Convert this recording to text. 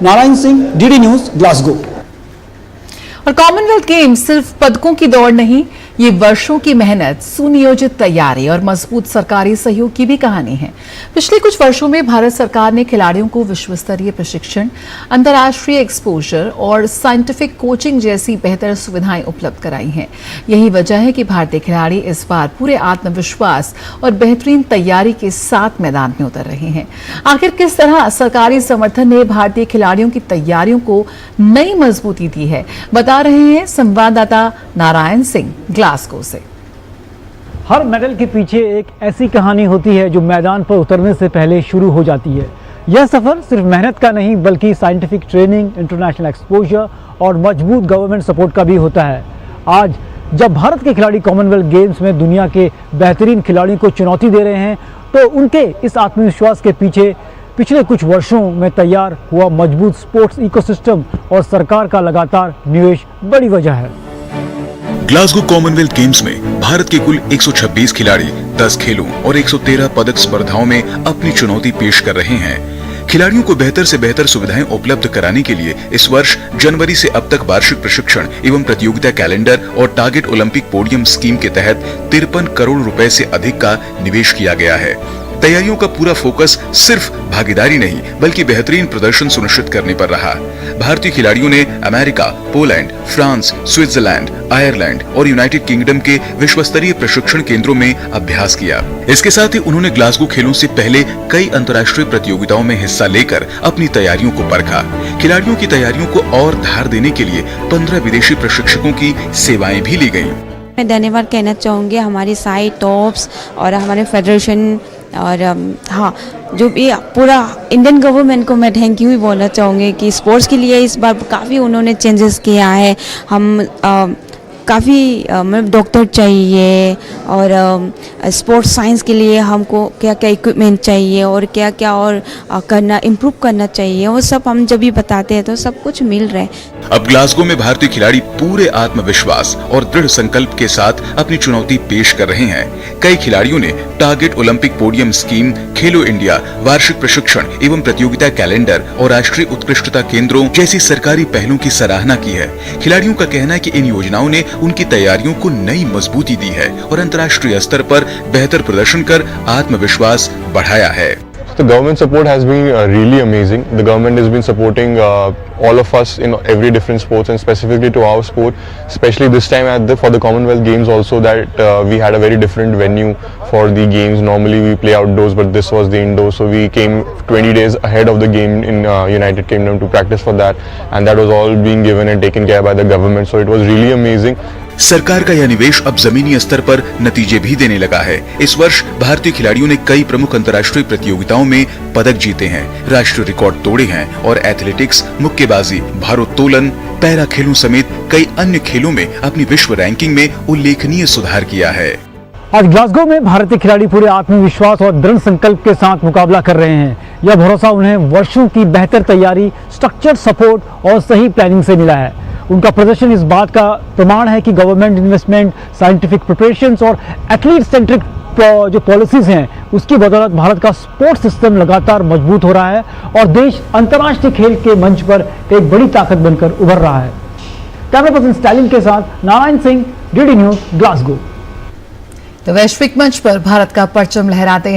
Narayan Singh, DD news, Glasgow. और Commonwealth games सिर्फ पदकों की दौड़ नहीं, ये वर्षों की मेहनत, सुनियोजित तैयारी और मजबूत सरकारी सहयोग की भी कहानी है। पिछले कुछ वर्षों में भारत सरकार ने खिलाड़ियों को विश्व स्तरीय प्रशिक्षण, अंतर्राष्ट्रीय एक्सपोजर और साइंटिफिक कोचिंग जैसी बेहतर सुविधाएं उपलब्ध कराई हैं। यही वजह है कि भारतीय खिलाड़ी इस बार पूरे आत्मविश्वास और बेहतरीन तैयारी के साथ मैदान में उतर रहे हैं। आखिर किस तरह सरकारी समर्थन ने भारतीय खिलाड़ियों की तैयारियों को नई मजबूती दी है, बता रहे हैं संवाददाता नारायण सिंह ग्लासगो से। हर मेडल के पीछे एक ऐसी कहानी होती है जो मैदान पर उतरने से पहले शुरू हो जाती है। यह सफर सिर्फ मेहनत का नहीं बल्कि साइंटिफिक ट्रेनिंग, इंटरनेशनल एक्सपोजर और मजबूत गवर्नमेंट सपोर्ट का भी होता है। आज जब भारत के खिलाड़ी कॉमनवेल्थ गेम्स में दुनिया के बेहतरीन खिलाड़ियों को चुनौती दे रहे हैं, तो उनके इस आत्मविश्वास के पीछे पिछले कुछ वर्षों में तैयार हुआ मजबूत स्पोर्ट्स इकोसिस्टम और सरकार का लगातार निवेश बड़ी वजह है। ग्लासगो कॉमनवेल्थ गेम्स में भारत के कुल 126 खिलाड़ी 10 खेलों और 113 पदक स्पर्धाओं में अपनी चुनौती पेश कर रहे हैं। खिलाड़ियों को बेहतर से बेहतर सुविधाएं उपलब्ध कराने के लिए इस वर्ष जनवरी से अब तक वार्षिक प्रशिक्षण एवं प्रतियोगिता कैलेंडर और टारगेट ओलंपिक पोडियम स्कीम के तहत 53 करोड़ रुपए से अधिक का निवेश किया गया है। तैयारियों का पूरा फोकस सिर्फ भागीदारी नहीं बल्कि बेहतरीन प्रदर्शन सुनिश्चित करने पर रहा। भारतीय खिलाड़ियों ने America, Poland, France, Switzerland, Ireland और यूनाइटेड किंगडम के विश्व स्तरीय प्रशिक्षण केंद्रों में अभ्यास किया। इसके साथ ही उन्होंने ग्लासगो खेलों से पहले कई अंतर्राष्ट्रीय प्रतियोगिताओं में हिस्सा लेकर अपनी तैयारियों को परखा। खिलाड़ियों की तैयारियों को और धार देने के लिए 15 विदेशी प्रशिक्षकों की सेवाएं भी ली गयी। मैं धन्यवाद कहना चाहूँगी हमारी साइट टॉप्स और हमारे फेडरेशन और हाँ, जो भी पूरा इंडियन गवर्नमेंट को मैं थैंक यू ही बोलना चाहूँगी कि स्पोर्ट्स के लिए इस बार काफ़ी उन्होंने चेंजेस किया है। हम काफ़ी मतलब डॉक्टर चाहिए और स्पोर्ट्स साइंस के लिए हमको क्या क्या इक्विपमेंट चाहिए और क्या क्या और करना इम्प्रूव करना चाहिए, वो सब हम जब भी बताते हैं तो सब कुछ मिल रहा है। अब ग्लासगो में भारतीय खिलाड़ी पूरे आत्मविश्वास और दृढ़ संकल्प के साथ अपनी चुनौती पेश कर रहे हैं। कई खिलाड़ियों ने टारगेट ओलंपिक पोडियम स्कीम, खेलो इंडिया, वार्षिक प्रशिक्षण एवं प्रतियोगिता कैलेंडर और राष्ट्रीय उत्कृष्टता केंद्रों जैसी सरकारी पहलों की सराहना की है। खिलाड़ियों का कहना है कि इन योजनाओं ने उनकी तैयारियों को नई मजबूती दी है और अंतर्राष्ट्रीय स्तर पर बेहतर प्रदर्शन कर आत्मविश्वास बढ़ाया है। The government support has been really amazing. The government has been supporting all of us in every different sports and specifically to our sport, especially this time for the Commonwealth Games also, that we had a very different venue for the games. Normally we play outdoors, but this was the indoor, so we came 20 days ahead of the game in United Kingdom to practice for that, and that was all being given and taken care by the government, so it was really amazing. सरकार का यह निवेश अब जमीनी स्तर पर नतीजे भी देने लगा है। इस वर्ष भारतीय खिलाड़ियों ने कई प्रमुख अंतर्राष्ट्रीय प्रतियोगिताओं में पदक जीते हैं, राष्ट्रीय रिकॉर्ड तोड़े हैं और एथलेटिक्स, मुक्केबाजी, भारोत्तोलन, पैरा खेलों समेत कई अन्य खेलों में अपनी विश्व रैंकिंग में उल्लेखनीय सुधार किया है। आज ग्लासगो में भारतीय खिलाड़ी पूरे आत्मविश्वास और दृढ़ संकल्प के साथ मुकाबला कर रहे हैं। यह भरोसा उन्हें वर्षों की बेहतर तैयारी, स्ट्रक्चर्ड सपोर्ट और सही प्लानिंग से मिला है। उनका प्रदर्शन इस बात का प्रमाण है कि गवर्नमेंट इन्वेस्टमेंट, साइंटिफिक प्रिपरेशंस और एथलीट सेंट्रिक जो पॉलिसीज हैं, उसकी बदौलत भारत का स्पोर्ट्स सिस्टम लगातार मजबूत हो रहा है और देश अंतर्राष्ट्रीय खेल के मंच पर एक बड़ी ताकत बनकर उभर रहा है। कैमरा पर्सन स्टालिन के साथ Narayan Singh, DD news, Glasgow. तो वैश्विक मंच पर भारत का परचम लहराते